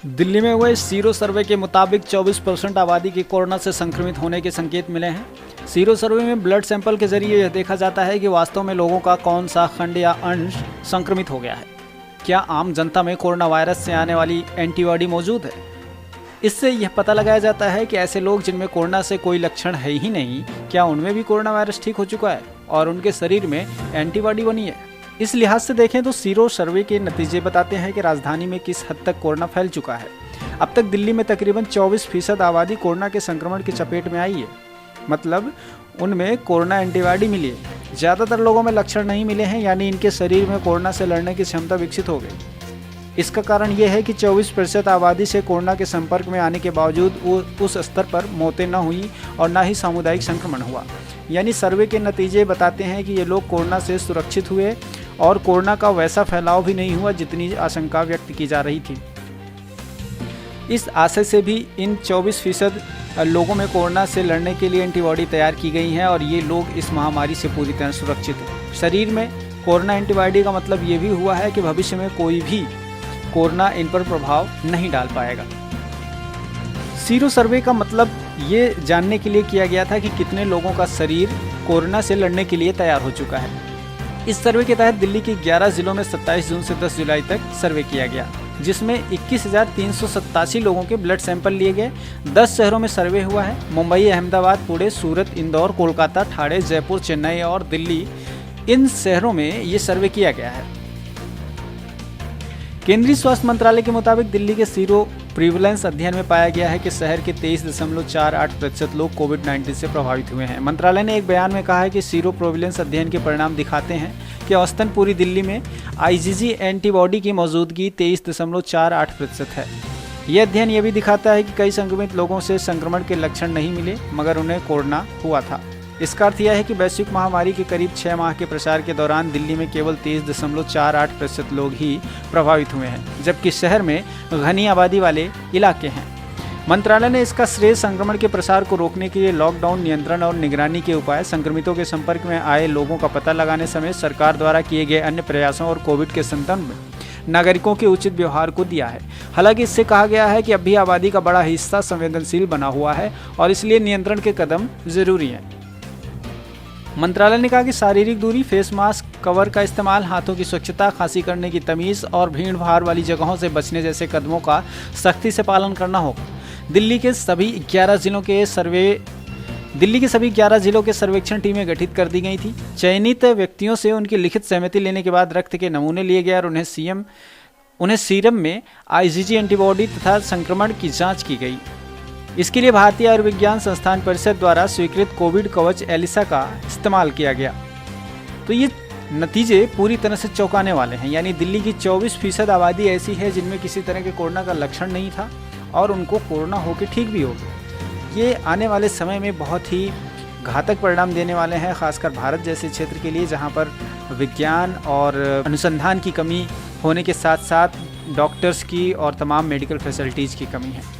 दिल्ली में हुए sero survey के मुताबिक 24% आबादी के कोरोना से संक्रमित होने के संकेत मिले हैं। सीरो सर्वे में ब्लड सैंपल के जरिए यह देखा जाता है कि वास्तव में लोगों का कौन सा खंड या अंश संक्रमित हो गया है। क्या आम जनता में कोरोना वायरस से आने वाली एंटीबॉडी मौजूद है? इससे यह पता लगाया जाता है कि ऐसे लोग जिनमें कोरोना से कोई लक्षण है ही नहीं, क्या उनमें भी कोरोना वायरस ठीक हो चुका है और उनके शरीर में एंटीबॉडी बनी है। इस लिहाज से देखें तो सीरो सर्वे के नतीजे बताते हैं कि राजधानी में किस हद तक कोरोना फैल चुका है। अब तक दिल्ली में तकरीबन 24% आबादी कोरोना के संक्रमण की चपेट में आई है, मतलब उनमें कोरोना एंटीबॉडी मिली है। ज़्यादातर लोगों में लक्षण नहीं मिले हैं, यानी इनके शरीर में कोरोना से लड़ने की क्षमता विकसित हो गई। इसका कारण यह है कि 24% आबादी से कोरोना के संपर्क में आने के बावजूद उस स्तर पर मौतें न हुई और न ही सामुदायिक संक्रमण हुआ। यानी सर्वे के नतीजे बताते हैं कि ये लोग कोरोना से सुरक्षित हुए और कोरोना का वैसा फैलाव भी नहीं हुआ जितनी आशंका व्यक्त की जा रही थी। इस आशय से भी इन 24% लोगों में कोरोना से लड़ने के लिए एंटीबॉडी तैयार की गई हैं और ये लोग इस महामारी से पूरी तरह सुरक्षित हैं। शरीर में कोरोना एंटीबॉडी का मतलब ये भी हुआ है कि भविष्य में कोई भी कोरोना इन पर प्रभाव नहीं डाल पाएगा। सीरो सर्वे का मतलब ये जानने के लिए किया गया था कि कितने लोगों का शरीर कोरोना से लड़ने के लिए तैयार हो चुका है। इस सर्वे के तहत दिल्ली के 11 जिलों में 27 जून से 10 जुलाई तक सर्वे किया गया, जिसमें 21,387 लोगों के ब्लड सैंपल लिए गए। 10 शहरों में सर्वे हुआ है। मुंबई, अहमदाबाद, पुणे, सूरत, इंदौर, कोलकाता, ठाणे, जयपुर, चेन्नई और दिल्ली, इन शहरों में ये सर्वे किया गया है। केंद्रीय स्वास्थ्य मंत्रालय के मुताबिक दिल्ली के सीरो प्रीवलेंस अध्ययन में पाया गया है कि शहर के 23.48% लोग कोविड-19 से प्रभावित हुए हैं। मंत्रालय ने एक बयान में कहा है कि सीरो प्रीवलेंस अध्ययन के परिणाम दिखाते हैं कि औसतन पूरी दिल्ली में आईजीजी एंटीबॉडी की मौजूदगी 23.48% है। यह अध्ययन ये भी दिखाता है कि कई संक्रमित लोगों से संक्रमण के लक्षण नहीं मिले, मगर उन्हें कोरोना हुआ था। इसका अर्थ यह है कि वैश्विक महामारी के करीब 6 माह के प्रसार के दौरान दिल्ली में केवल 23.48% लोग ही प्रभावित हुए हैं, जबकि शहर में घनी आबादी वाले इलाके हैं। मंत्रालय ने इसका श्रेय संक्रमण के प्रसार को रोकने के लिए लॉकडाउन, नियंत्रण और निगरानी के उपाय, संक्रमितों के संपर्क में आए लोगों का पता लगाने समेत सरकार द्वारा किए गए अन्य प्रयासों और कोविड के संदर्भ में नागरिकों के उचित व्यवहार को दिया है। हालांकि इससे कहा गया है कि अब भी आबादी का बड़ा हिस्सा संवेदनशील बना हुआ है और इसलिए नियंत्रण के कदम जरूरी हैं। मंत्रालय ने कहा कि शारीरिक दूरी, फेस मास्क, कवर का इस्तेमाल, हाथों की स्वच्छता, खांसी करने की तमीज़ और भीड़ भाड़ वाली जगहों से बचने जैसे कदमों का सख्ती से पालन करना होगा। दिल्ली के सभी 11 जिलों के सर्वेक्षण टीमें गठित कर दी गई थी। चयनित व्यक्तियों से उनकी लिखित सहमति लेने के बाद रक्त के नमूने लिए गए और उन्हें सीरम में आईजीजी एंटीबॉडी तथा संक्रमण की जाँच की गई। इसके लिए भारतीय आयुर्विज्ञान संस्थान परिषद द्वारा स्वीकृत कोविड कवच एलिसा का इस्तेमाल किया गया। तो ये नतीजे पूरी तरह से चौंकाने वाले हैं। यानी दिल्ली की 24% आबादी ऐसी है जिनमें किसी तरह के कोरोना का लक्षण नहीं था और उनको कोरोना होकर ठीक भी हो गया। ये आने वाले समय में बहुत ही घातक परिणाम देने वाले हैं, खासकर भारत जैसे क्षेत्र के लिए, जहाँ पर विज्ञान और अनुसंधान की कमी होने के साथ साथ डॉक्टर्स की और तमाम मेडिकल फैसिलिटीज़ की कमी है।